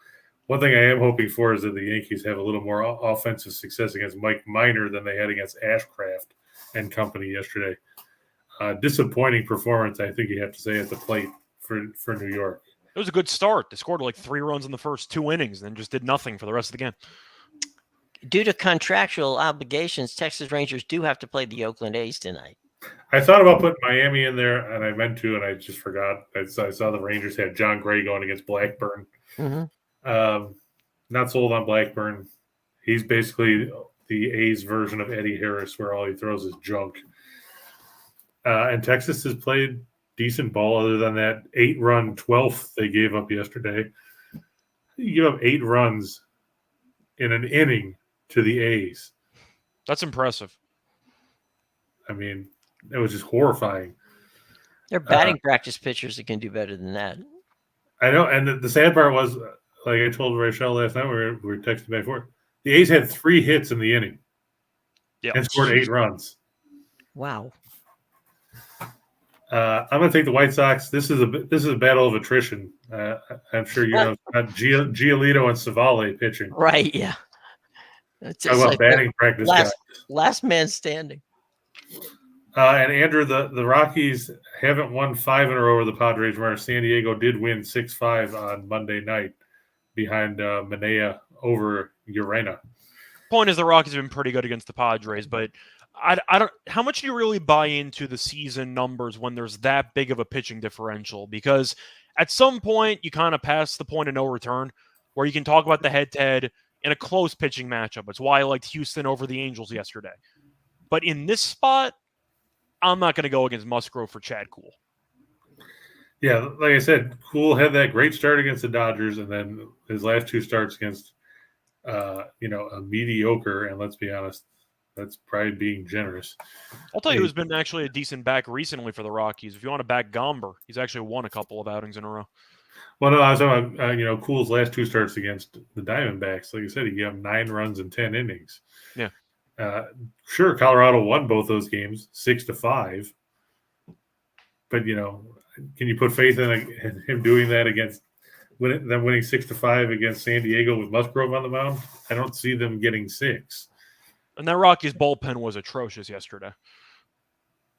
One thing I am hoping for is that the Yankees have a little more offensive success against Mike Minor than they had against Ashcraft and company yesterday. Disappointing performance, I think you have to say, at the plate for New York. It was a good start. They scored like 3 runs in the first 2 innings and then just did nothing for the rest of the game. Due to contractual obligations, Texas Rangers do have to play the Oakland A's tonight. I thought about putting Miami in there, and I meant to, and I just forgot. I saw the Rangers had John Gray going against Blackburn. Mm-hmm. Not sold on Blackburn. He's basically the A's version of Eddie Harris, where all he throws is junk. And Texas has played decent ball other than that 8-run 12th they gave up yesterday. You give up 8 runs in an inning to the A's. That's impressive. I mean, it was just horrifying. They're batting practice pitchers that can do better than that. I know, and the sad part was, like I told Rachel last night, we were texting back and forth, the A's had 3 hits in the inning and scored 8 runs. Wow. I'm going to take the White Sox. This is a battle of attrition. I'm sure you know Giolito and Savale pitching. Right, yeah. It's Talk about like batting practice. Last man standing. And Andrew, the Rockies haven't won 5 in a row over the Padres, where San Diego did win 6-5 on Monday night behind Manea over Urena. Point is, the Rockies have been pretty good against the Padres, but I don't. How much do you really buy into the season numbers when there's that big of a pitching differential? Because at some point, you kind of pass the point of no return where you can talk about the head-to-head in a close pitching matchup. It's why I liked Houston over the Angels yesterday. But in this spot, I'm not going to go against Musgrove for Chad Kuhl. Yeah, like I said, Kuhl had that great start against the Dodgers, and then his last 2 starts against, a mediocre, and let's be honest, that's probably being generous. I'll tell you who's been actually a decent back recently for the Rockies. If you want to back Gomber, he's actually won a couple of outings in a row. Well, no, I was talking about, Kuhl's last 2 starts against the Diamondbacks. Like I said, he gave them 9 runs in 10 innings. Yeah. Sure, Colorado won both those games 6-5. But, can you put faith in him doing that against winning 6-5 against San Diego with Musgrove on the mound? I don't see them getting 6. And that Rockies bullpen was atrocious yesterday.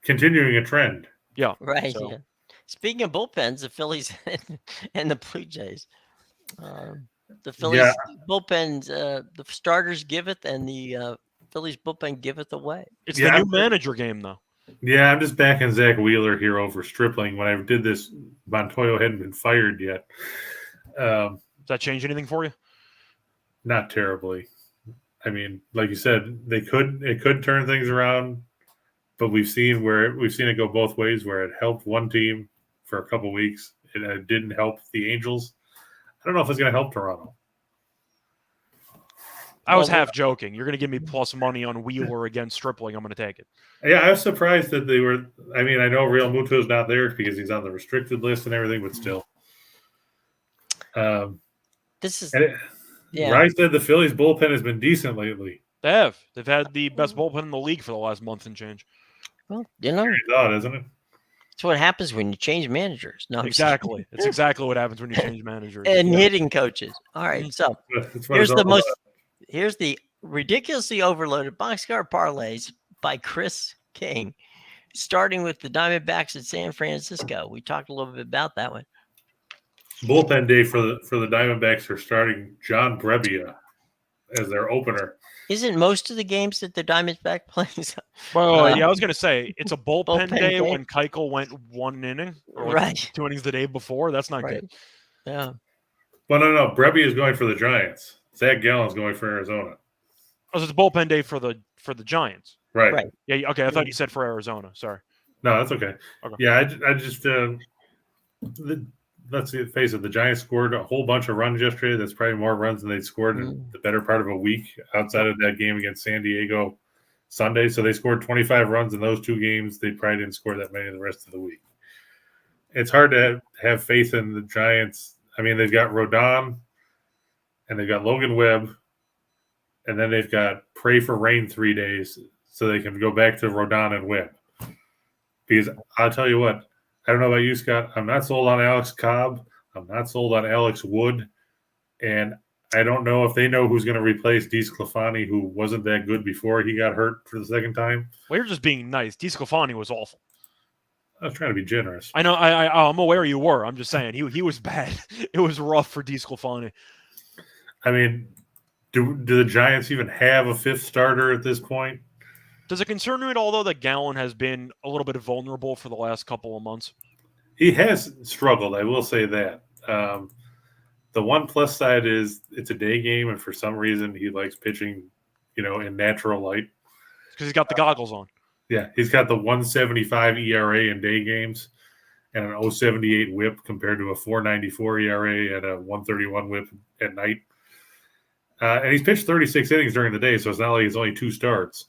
Continuing a trend. Yeah. Right. So. Yeah. Speaking of bullpens, the Phillies and the Blue Jays. The Phillies bullpens, the starters giveth, and the Phillies bullpen giveth away. It's the new manager game, though. Yeah, I'm just backing Zach Wheeler here over Stripling. When I did this, Montoyo hadn't been fired yet. Does that change anything for you? Not terribly. I mean, like you said, it could turn things around, but we've seen it go both ways, where it helped one team for a couple weeks and it didn't help the Angels. I don't know if it's going to help Toronto. I was half joking. You're going to give me plus money on Wheeler against Stripling. I'm going to take it. Yeah, I was surprised that they were. I mean, I know Real Muto's not there because he's on the restricted list and everything, but still. Rice said the Phillies bullpen has been decent lately. They have. They've had the best bullpen in the league for the last month and change. Well, odd, isn't it? That's what happens when you change managers. No, exactly. It's exactly what happens when you change managers and hitting coaches. All right, so here's the ridiculously overloaded boxcar parlays by Chris King, starting with the Diamondbacks at San Francisco. We talked a little bit about that one. Bullpen day for the Diamondbacks are starting John Brebbia as their opener. Isn't most of the games that the Diamondback plays? Well, I was going to say it's a bullpen day when Keuchel went 1 inning, or right? 2 innings the day before. That's not good. Yeah. Well, no. Brebbie is going for the Giants. Zach Gallen's going for Arizona. Oh, so it's bullpen day for the Giants. Right. Right. Yeah. Okay. I thought you said for Arizona. Sorry. No, that's okay. Okay. Yeah, I just let's face it. The Giants scored a whole bunch of runs yesterday. That's probably more runs than they'd scored in the better part of a week outside of that game against San Diego Sunday. So they scored 25 runs in those 2 games. They probably didn't score that many the rest of the week. It's hard to have faith in the Giants. I mean, they've got Rodon and they've got Logan Webb, and then they've got pray for rain 3 days so they can go back to Rodon and Webb. Because I'll tell you what, I don't know about you, Scott. I'm not sold on Alex Cobb. I'm not sold on Alex Wood. And I don't know if they know who's going to replace DeSclafani, who wasn't that good before he got hurt for the second time. Well, you're just being nice. DeSclafani was awful. I was trying to be generous. I know. I'm aware you were. I'm just saying he was bad. It was rough for DeSclafani. I mean, do the Giants even have a 5th starter at this point? Does it concern you at all, though, that Gallen has been a little bit vulnerable for the last couple of months? He has struggled. I will say that. The one plus side is it's a day game, and for some reason he likes pitching, in natural light. Because he's got the goggles on. Yeah, he's got the 1.75 ERA in day games and an 0.78 WHIP compared to a 4.94 ERA and a 1.31 WHIP at night. And he's pitched 36 innings during the day, so it's not like it's only 2 starts.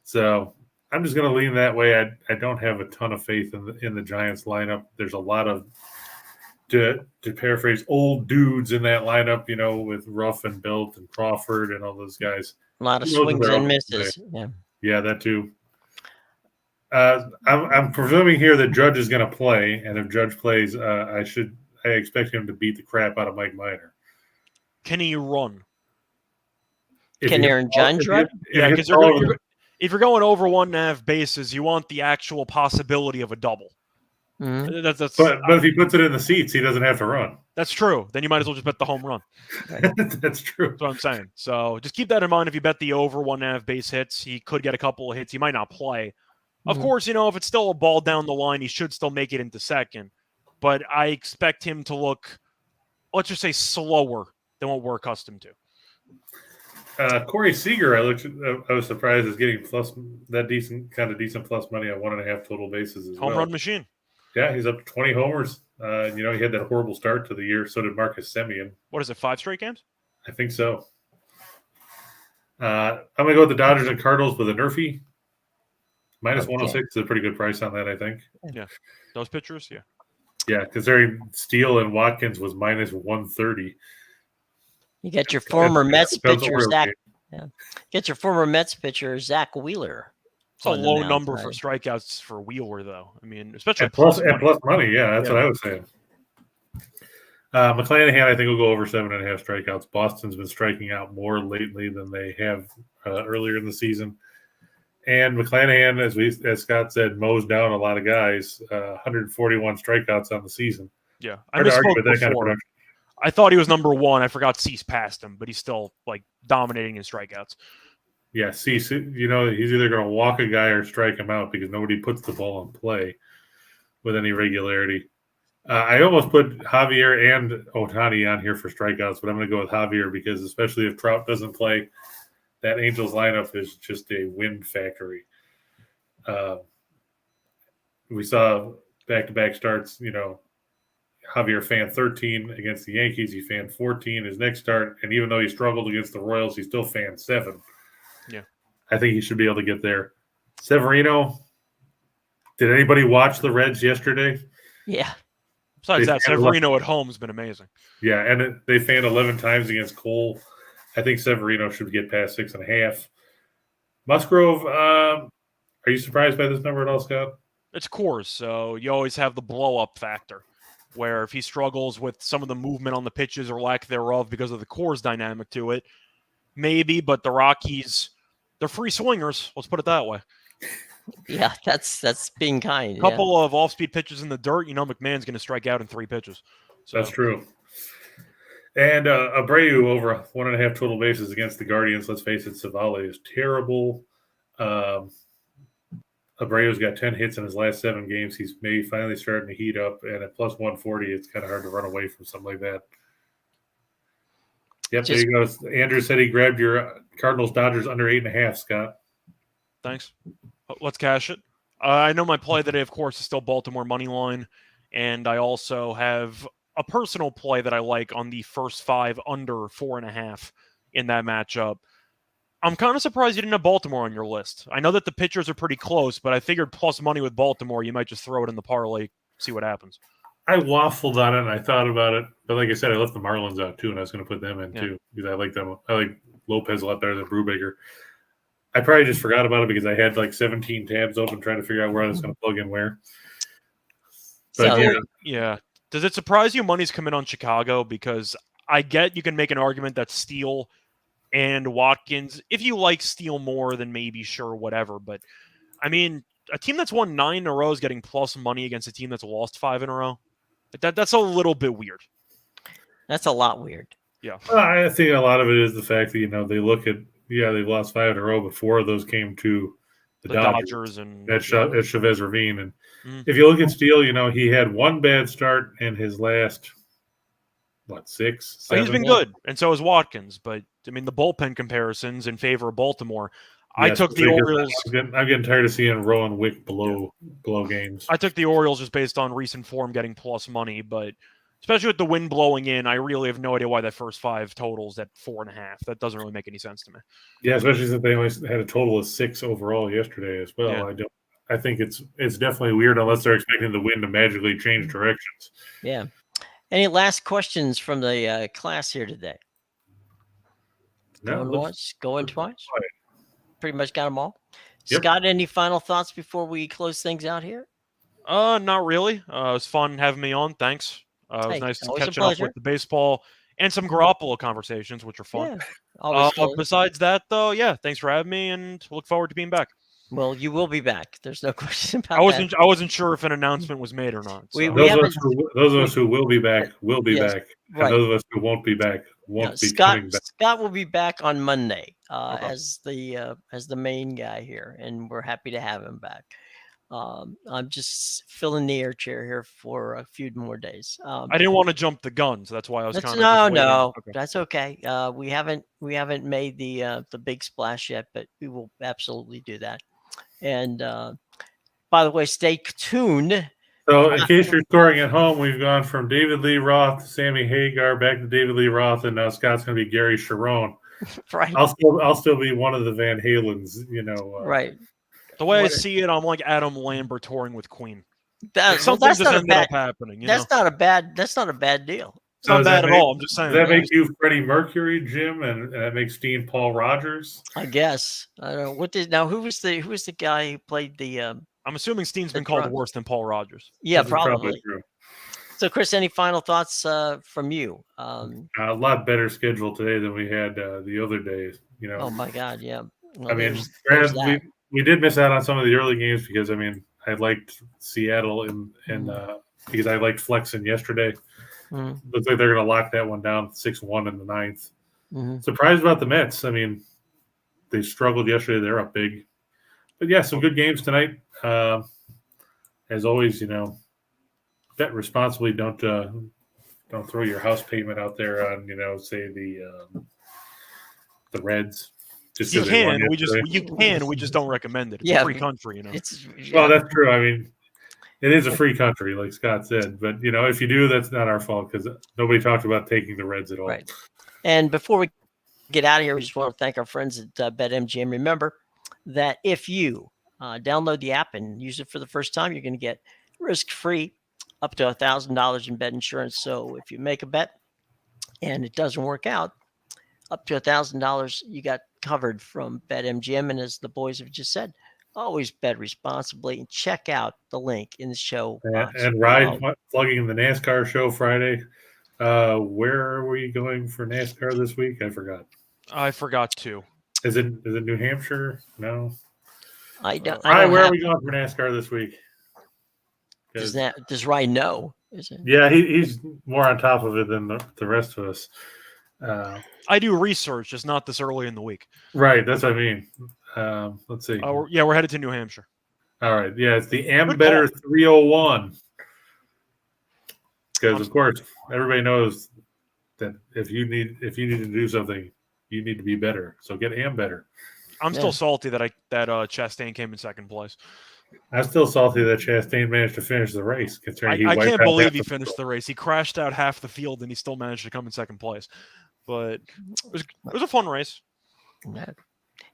So I'm just going to lean that way. I don't have a ton of faith in the Giants lineup. There's a lot of, to paraphrase, old dudes in that lineup, with Ruff and Belt and Crawford and all those guys. A lot of swings and misses. Yeah, that too. I'm presuming here that Judge is going to play, and if Judge plays, I expect him to beat the crap out of Mike Minor. Can he run? Can Aaron Judge run? Yeah, because if you're going over 1.5 bases, you want the actual possibility of a double. Mm-hmm. But if he puts it in the seats, he doesn't have to run. That's true. Then you might as well just bet the home run. That's true. That's what I'm saying. So just keep that in mind. If you bet the over 1.5 base hits, he could get a couple of hits. He might not play. Of course, if it's still a ball down the line, he should still make it into second. But I expect him to look, let's just say, slower than what we're accustomed to. Corey Seager, I was surprised is getting decent plus money at 1.5 total bases as well. Home run machine. Yeah, he's up to 20 homers. He had that horrible start to the year. So did Marcus Semien. What is it, 5 straight games? I think so. I'm going to go with the Dodgers and Cardinals with a Nerfy. Minus 106 is a pretty good price on that, I think. Yeah. Those pitchers, yeah. Yeah, considering Steele and Watkins was minus 130. You get your former Mets pitcher, Zach. Yeah. Get your former Mets pitcher, Zach Wheeler. It's a low number for strikeouts for Wheeler, though. I mean, especially plus money. Yeah, that's what I was saying. McClanahan, I think, will go over 7.5 strikeouts. Boston's been striking out more lately than they have earlier in the season. And McClanahan, as Scott said, mows down a lot of guys. 141 strikeouts on the season. Yeah, I misspoke before. Kind of production. I thought he was number 1. I forgot Cease passed him, but he's still dominating in strikeouts. Yeah, Cease, he's either going to walk a guy or strike him out because nobody puts the ball in play with any regularity. I almost put Javier and Ohtani on here for strikeouts, but I'm going to go with Javier because especially if Trout doesn't play, that Angels lineup is just a win factory. We saw back-to-back starts, Javier fanned 13 against the Yankees. He fanned 14 his next start. And even though he struggled against the Royals, he still fanned 7. Yeah. I think he should be able to get there. Severino, did anybody watch the Reds yesterday? Yeah. Besides that, Severino at home has been amazing. Yeah, and they fanned 11 times against Cole. I think Severino should get past 6.5. Musgrove, are you surprised by this number at all, Scott? It's Coors, so you always have the blow-up factor, where if he struggles with some of the movement on the pitches or lack thereof because of the Coors dynamic to it, maybe, but the Rockies, they're free swingers. Let's put it that way. Yeah, that's being kind. A couple of off-speed pitches in the dirt, McMahon's going to strike out in 3 pitches. So. That's true. And Abreu over 1.5 total bases against the Guardians. Let's face it, Savale is terrible. Abreu's got 10 hits in his last 7 games. He's maybe finally starting to heat up. And at plus 140, it's kind of hard to run away from something like that. Yep, there you go. Andrew said he grabbed your Cardinals Dodgers under 8.5, Scott. Thanks. Let's cash it. I know my play today, of course, is still Baltimore money line, and I also have a personal play that I like on the first 5 under 4.5 in that matchup. I'm kind of surprised you didn't have Baltimore on your list. I know that the pitchers are pretty close, but I figured plus money with Baltimore, you might just throw it in the parlay, see what happens. I waffled on it and I thought about it, but like I said, I left the Marlins out too, and I was going to put them in too because I like them. I like Lopez a lot better than Brubaker. I probably just forgot about it because I had like 17 tabs open trying to figure out where I was going to plug in where. But yeah. Does it surprise you money's come in on Chicago? Because I get you can make an argument that Steele and Watkins, if you like Steele more, then maybe sure, whatever. But I mean, a team that's won 9 in a row is getting plus money against a team that's lost 5 in a row. That's a little bit weird. That's a lot weird. Yeah. I think a lot of it is the fact that, they look at, they've lost 5 in a row, but 4 of those came to the Dodgers and at Chavez Ravine. And if you look at Steele, he had 1 bad start in his last, 6, 7? He's been good, and so has Watkins. But, I mean, the bullpen comparisons in favor of Baltimore. I took the Orioles. I'm getting tired of seeing Rowan Wick blow games. I took the Orioles just based on recent form getting plus money, but especially with the wind blowing in, I really have no idea why that first 5 totals at 4.5. That doesn't really make any sense to me. Yeah, especially since they only had a total of 6 overall yesterday as well. Yeah. I think it's definitely weird unless they're expecting the wind to magically change directions. Yeah. Any last questions from the class here today? Going once, going twice. Pretty much got them all. Yep. Scott, any final thoughts before we close things out here? Not really. It was fun having me on. Thanks. It was nice to catch up with the baseball and some Garoppolo conversations, which are fun. Yeah, besides that, though, thanks for having me, and look forward to being back. Well, you will be back. There's no question about that. I wasn't sure if an announcement was made or not. So. Those of us who will be back will be back. Right. And those of us who won't be back won't be coming back. Scott will be back on Monday as the main guy here, and we're happy to have him back. I'm just filling the air chair here for a few more days. I didn't want to jump the gun, so that's why I was kind of no. Okay. That's okay. We haven't made the big splash yet, but we will absolutely do that. And by the way, stay tuned. So, in case you're scoring at home, we've gone from David Lee Roth to Sammy Hagar back to David Lee Roth, and now Scott's going to be Gary Sharon. Right. I'll still be one of the Van Halens. Right. The way I see it, I'm like Adam Lambert touring with Queen. That's not happening. That's not a bad deal. It's not bad at all. I'm just saying. Does that make you Freddie Mercury, Jim, and that makes Steen Paul Rogers? I guess. I don't know. Who was the guy who played the? I'm assuming Steen's been called worse than Paul Rogers. Yeah, probably true. So, Chris, any final thoughts from you? A lot better schedule today than we had the other days. Oh my God, yeah. Well, I mean, we did miss out on some of the early games because I liked Seattle and because I liked flexing yesterday. Looks like they're going to lock that one down 6-1 in the 9th. Surprised about the Mets. They struggled yesterday. They're up big. But, yeah, some good games tonight. As always, bet responsibly. Don't throw your house payment out there on, say, the Reds. Just you can. We just don't recommend it. It's a free country, Well, that's true. It is a free country, like Scott said. But, if you do, that's not our fault because nobody talked about taking the Reds at all. Right. And before we get out of here, we just want to thank our friends at BetMGM. Remember that if you download the app and use it for the first time, you're going to get risk-free up to $1,000 in bet insurance. So if you make a bet and it doesn't work out, up to $1,000 you got covered from BetMGM. And as the boys have just said, always bet responsibly and check out the link in the show. And Ryan plugging the NASCAR show Friday. Where are we going for NASCAR this week? I forgot too. Is it New Hampshire? No. I don't. Where are we going for NASCAR this week? Does Ryan know? Is it? Yeah, he's more on top of it than the rest of us. I do research, just not this early in the week. Right, that's what I mean. Let's see. We're headed to New Hampshire. All right, yeah, it's the Ambetter 301. Because, of course, everybody knows that if you need to do something, you need to be better. So get Am better. I'm still salty that Chastain came in second place. I'm still salty that Chastain managed to finish the race. Considering I can't believe he half finished the race. He crashed out half the field and he still managed to come in second place. But it was a fun race. Yeah.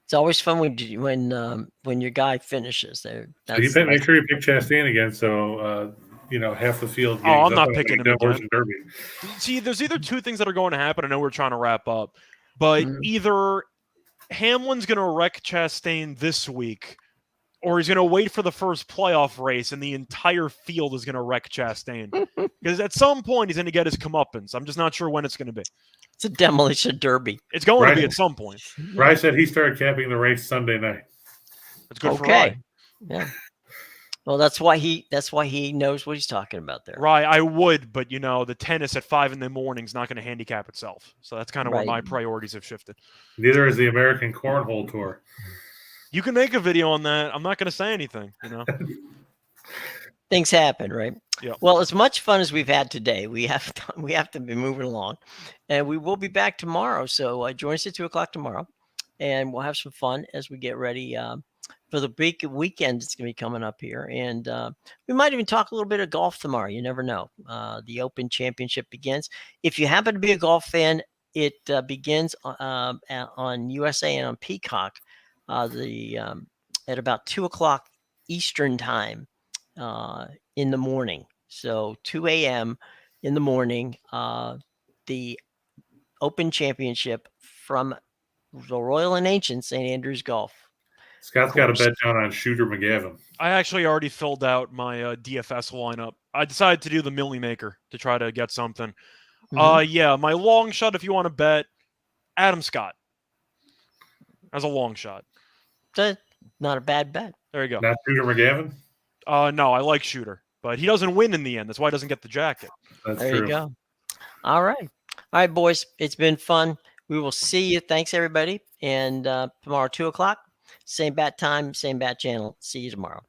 It's always fun when your guy finishes there. So you make sure you pick Chastain again. So half the field. Oh, I'm not picking him again. Derby. See, there's either two things that are going to happen. I know we're trying to wrap up, but either Hamlin's going to wreck Chastain this week, or he's going to wait for the first playoff race, and the entire field is going to wreck Chastain. Because at some point, he's going to get his comeuppance. I'm just not sure when it's going to be. It's a demolition derby. It's going to be at some point. Rye said he started capping the race Sunday night. That's good for Rye. Yeah. Well, that's why he knows what he's talking about there. Rye, I would, but the tennis at 5 a.m. is not going to handicap itself. So that's kind of where my priorities have shifted. Neither is the American Cornhole Tour. You can make a video on that. I'm not going to say anything. Things happen, right? Yeah. Well, as much fun as we've had today, we have to be moving along, and we will be back tomorrow. So join us at 2:00 tomorrow, and we'll have some fun as we get ready for the big weekend that's going to be coming up here. And we might even talk a little bit of golf tomorrow. You never know. The Open Championship begins. If you happen to be a golf fan, it begins on USA and on Peacock at about 2:00 Eastern time. In the morning. So 2 a.m. in the morning, the Open Championship from the Royal and Ancient St. Andrews Golf. Scott's got a bet down on Shooter McGavin. I actually already filled out my DFS lineup. I decided to do the Millie Maker to try to get something. Yeah, my long shot, if you want to bet, Adam Scott as a long shot. Not a bad bet. There you go. Not Shooter McGavin? No, I like Shooter, but he doesn't win in the end. That's why he doesn't get the jacket. That's there true. You go. All right, boys. It's been fun. We will see you. Thanks, everybody. And tomorrow, 2:00, same bat time, same bat channel. See you tomorrow.